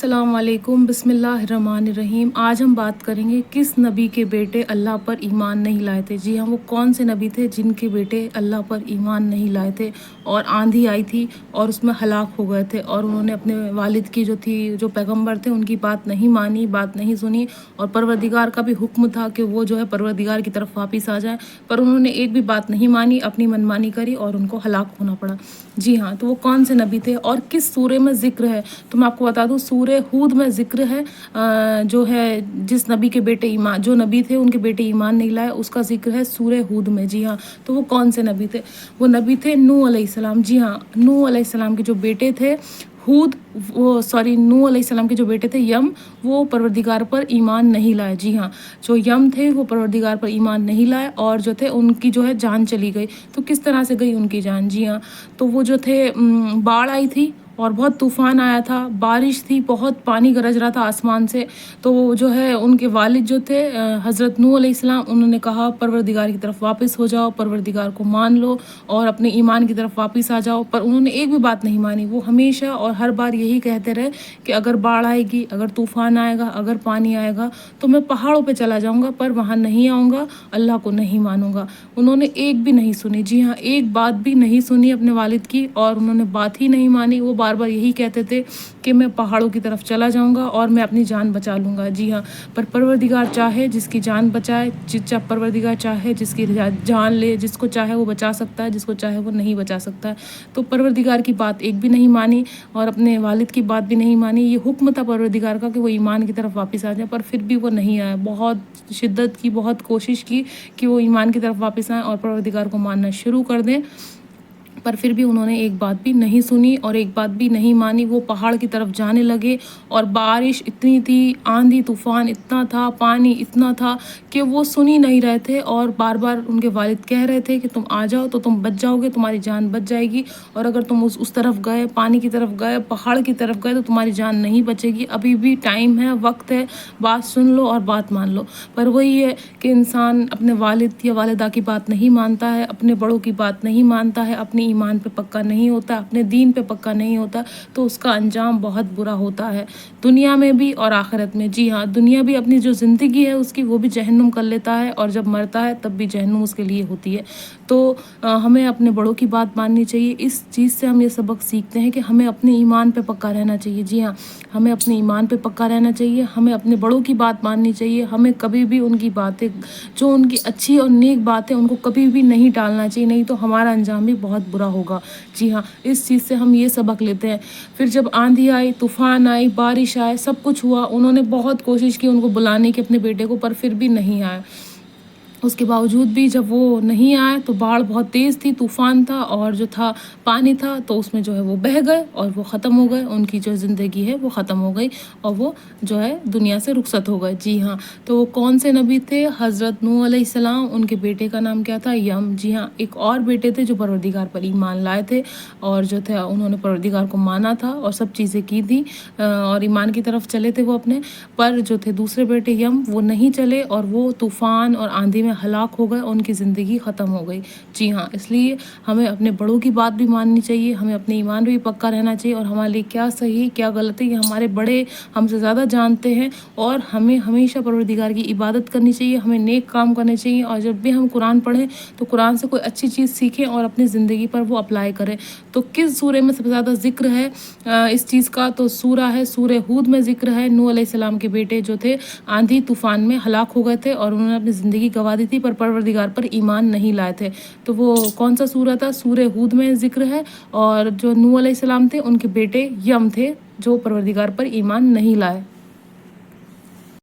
अस्सलाम वालेकुम, बिस्मिल्लाहिर्रहमानिर्रहीम। आज हम बात करेंगे किस नबी के बेटे अल्लाह पर ईमान नहीं लाए थे। जी हाँ, वो कौन से नबी थे जिनके बेटे अल्लाह पर ईमान नहीं लाए थे और आंधी आई थी और उसमें हलाक हो गए थे और उन्होंने अपने वालिद की जो पैगंबर थे उनकी बात नहीं मानी, बात नहीं सुनी और परवरदिगार का भी हुक्म था कि वो जो है परवरदिगार की तरफ वापस आ जाए, पर उन्होंने एक भी बात नहीं मानी, अपनी मनमानी करी और उनको हलाक होना पड़ा। जी हाँ, तो वो कौन से नबी थे और किस सूरे में ज़िक्र है, तो मैं आपको बता दूँ सूरे हूद में ज़िक्र है। जो है जिस नबी के बेटे ईमान, जो नबी थे उनके बेटे ईमान नहीं लाए, उसका ज़िक्र है सूरे हूद में। जी हाँ, तो वो कौन से नबी थे? वो नबी थे नूह अलैहिस्सलाम। जी हाँ, नूह अलैहिस्सलाम के जो बेटे थे नूह अलैहिस्सलाम के जो बेटे थे यम, वो परवरदिगार पर ईमान नहीं लाए। जी हाँ, जो यम थे वो परवरदिगार पर ईमान नहीं लाए और जो थे उनकी जो है जान चली गई। तो किस तरह से गई उनकी जान? जी हाँ, तो वो जो थे बाढ़ आई थी और बहुत तूफ़ान आया था, बारिश थी, बहुत पानी गरज रहा था आसमान से। तो जो है उनके वालिद जो थे हज़रत नूह अलैहिस्सलाम, उन्होंने कहा परवरदिगार की तरफ वापस हो जाओ, परवरदिगार को मान लो और अपने ईमान की तरफ वापस आ जाओ। पर उन्होंने एक भी बात नहीं मानी। वो हमेशा और हर बार यही कहते रहे कि अगर बाढ़ आएगी, अगर तूफ़ान आएगा, अगर पानी आएगा तो मैं पहाड़ों पे चला जाऊँगा, पर वहाँ नहीं आऊँगा, अल्लाह को नहीं मानूँगा। उन्होंने एक भी नहीं सुनी। जी हाँ, एक बात भी नहीं सुनी अपने वालिद की और उन्होंने बात ही नहीं मानी। वो बार बार यही कहते थे कि मैं पहाड़ों की तरफ चला जाऊंगा और मैं अपनी जान बचा लूँगा। जी हाँ, पर परवरदिगार चाहे जिसकी जान बचाए, परवरदिगार चाहे जिसकी जान ले, जिसको चाहे वो बचा सकता है, जिसको चाहे वो नहीं बचा सकता है। तो परवरदिगार की बात एक भी नहीं मानी और अपने वालिद की बात भी नहीं मानी। ये हुक्म था परवरदिगार का कि वो ईमान की तरफ वापस आ जाए, पर फिर भी वो नहीं आए। बहुत शिद्दत की, बहुत कोशिश की कि वो ईमान की तरफ वापस आएँ और परवरदिगार को मानना शुरू कर दें, पर फिर भी उन्होंने एक बात भी नहीं सुनी और एक बात भी नहीं मानी। वो पहाड़ की तरफ जाने लगे और बारिश इतनी थी, आंधी तूफान इतना था, पानी इतना था कि वो सुन ही नहीं रहे थे और बार बार उनके वालिद कह रहे थे कि तुम आ जाओ तो तुम बच जाओगे, तुम्हारी जान बच जाएगी, और अगर तुम उस तरफ गए, पानी की तरफ गए, पहाड़ की तरफ गए तो तुम्हारी जान नहीं बचेगी। अभी भी टाइम है, वक्त है, बात सुन लो और बात मान लो। पर वही है कि इंसान अपने वालिद या वालिदा की बात नहीं मानता है, अपने बड़ों की बात नहीं मानता है, अपनी ईमान पे पक्का नहीं होता, अपने दीन पे पक्का नहीं होता, तो उसका अंजाम बहुत बुरा होता है, दुनिया में भी और आखिरत में। जी हाँ, दुनिया भी अपनी जो ज़िंदगी है उसकी, वो भी जहन्नुम कर लेता है और जब मरता है तब भी जहन्नुम उसके लिए होती है। तो हमें अपने बड़ों की बात माननी चाहिए। इस चीज़ से हम ये सबक सीखते हैं कि हमें अपने ईमान पे पक्का रहना चाहिए। जी हाँ, हमें अपने ईमान पे पक्का रहना चाहिए, हमें अपने बड़ों की बात माननी चाहिए, हमें कभी भी उनकी बातें, जो उनकी अच्छी और नेक बातें, उनको कभी भी नहीं टालना चाहिए, नहीं तो हमारा अंजाम भी बहुत बुरा होगा। जी हाँ, इस चीज़ से हम ये सबक लेते हैं। फिर जब आंधी आई, तूफ़ान आई, बारिश आए, सब कुछ हुआ, उन्होंने बहुत कोशिश की उनको बुलाने की अपने बेटे को, पर फिर भी नहीं आए। उसके बावजूद भी जब वो नहीं आए तो बाढ़ बहुत तेज़ थी, तूफ़ान था और जो था पानी था, तो उसमें जो है वो बह गए और वो ख़त्म हो गए। उनकी जो ज़िंदगी है वो ख़त्म हो गई और वो जो है दुनिया से रुखसत हो गए। जी हाँ, तो वो कौन से नबी थे? हज़रत नूह अलैहिस्सलाम, उनके बेटे का नाम क्या था? यम। जी हाँ, एक और बेटे थे जो परवरदिगार पर ईमान लाए थे और जो थे उन्होंने परवरदिगार को माना था और सब चीज़ें की थी और ईमान की तरफ चले थे वो अपने। पर जो थे दूसरे बेटे यम, वो नहीं चले और वो तूफ़ान और आंधी में हलाक हो गए, उनकी ज़िंदगी ख़त्म हो गई। जी हाँ, इसलिए हमें अपने बड़ों की बात भी माननी चाहिए, हमें अपने ईमान पे भी पक्का रहना चाहिए और हमारे लिए क्या सही क्या गलत है ये हमारे बड़े हमसे ज़्यादा जानते हैं। और हमें हमेशा परवरदिगार की इबादत करनी चाहिए, हमें नेक काम करने चाहिए और जब भी हम कुरान पढ़ें तो कुरान से कोई अच्छी चीज़ सीखें और अपनी ज़िंदगी पर वो अप्लाई करें। तो किस सूरे में सबसे ज़्यादा ज़िक्र है इस चीज़ का? तो सूरा है सूरे हूद में ज़िक्र है। नूह अलैहिस्सलाम के बेटे जो थे आंधी तूफ़ान में हलाक हो गए थे और उन्होंने अपनी ज़िंदगी गंवा दी थी, पर परवरदिगार पर ईमान नहीं लाए थे। तो वो कौन सा सूरा था? सूरे हूद में ज़िक्र है। और जो नूह अलैहिस्सलाम थे उनके बेटे यम थे जो परवरदिगार पर ईमान नहीं लाए।